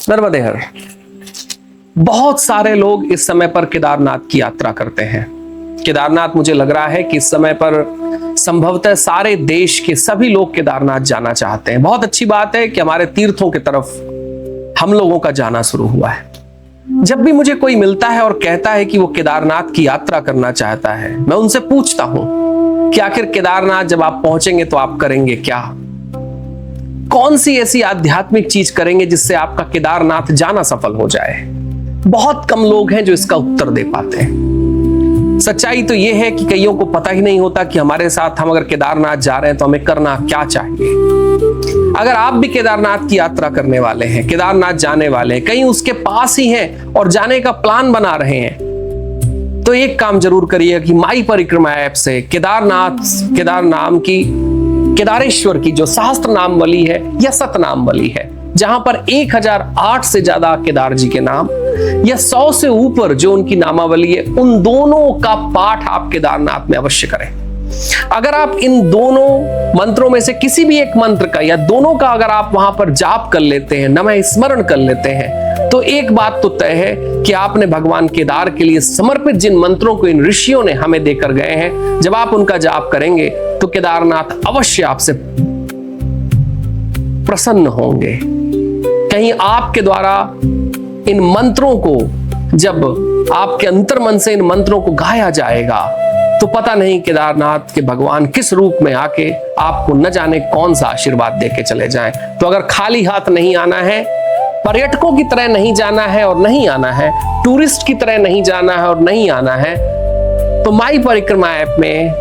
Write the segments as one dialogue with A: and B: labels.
A: नर्मदे हर। बहुत सारे लोग इस समय पर केदारनाथ की यात्रा करते हैं। केदारनाथ मुझे लग रहा है कि इस समय पर संभवतः सारे देश के सभी लोग केदारनाथ जाना चाहते हैं। बहुत अच्छी बात है कि हमारे तीर्थों की तरफ हम लोगों का जाना शुरू हुआ है। जब भी मुझे कोई मिलता है और कहता है कि वो केदारनाथ की यात्रा करना चाहता है, मैं उनसे पूछता हूं कि आखिर केदारनाथ जब आप पहुंचेंगे तो आप करेंगे क्या? कौन सी ऐसी आध्यात्मिक चीज करेंगे जिससे आपका केदारनाथ जाना सफल हो जाए? बहुत कम लोग हैं जो इसका उत्तर दे पाते हैं। सच्चाई तो यह है कि कईयों को पता ही नहीं होता कि हमारे साथ हम अगर केदारनाथ जा रहे हैं तो हमें करना क्या चाहिए। अगर आप भी केदारनाथ की यात्रा करने वाले हैं, केदारनाथ जाने वाले हैं, कहीं उसके पास ही हैं और जाने का प्लान बना रहे हैं, तो एक काम जरूर करिए कि माई परिक्रमा ऐप से केदार नाम की, केदारेश्वर की जो सहस्त्र नामवली है या सतनामवली है, जहां पर 1008 से ज्यादा केदार जी के नाम या 100 से ऊपर जो उनकी नामावली है, उन दोनों का पाठ आप केदारनाथ में अवश्य करें। अगर आप इन दोनों मंत्रों में से किसी भी एक मंत्र का या दोनों का अगर आप वहां पर जाप कर लेते हैं, नमः स्मरण कर लेते हैं, तो एक बात तो तय है कि आपने भगवान केदार के लिए समर्पित जिन मंत्रों को इन ऋषियों ने हमें देकर गए हैं, जब आप उनका जाप करेंगे तो केदारनाथ अवश्य आपसे प्रसन्न होंगे। कहीं आपके द्वारा इन मंत्रों को, जब आपके अंतर्मन से इन मंत्रों को गाया जाएगा, तो पता नहीं केदारनाथ के भगवान किस रूप में आके आपको न जाने कौन सा आशीर्वाद देके चले जाएं। तो अगर खाली हाथ नहीं आना है, पर्यटकों की तरह नहीं जाना है और नहीं आना है, टूरिस्ट की तरह नहीं जाना है और नहीं आना है, तो माई परिक्रमा ऐप में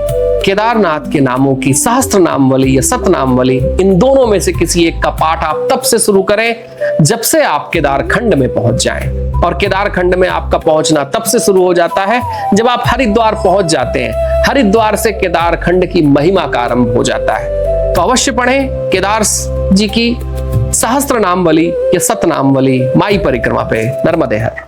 A: केदारनाथ के नामों की सहस्त्र नामवली या सतनामवली, इन दोनों में से किसी एक का पाठ आप तब से शुरू करें जब से आप केदार खंड में पहुंच जाएं। और केदार खंड में आपका पहुंचना तब से शुरू हो जाता है जब आप हरिद्वार पहुंच जाते हैं। हरिद्वार से केदार खंड की महिमा का आरंभ हो जाता है। तो अवश्य पढ़ें केदार जी की सहस्त्र नामवली या सतनामवली माई परिक्रमा पे। नर्मदे हर।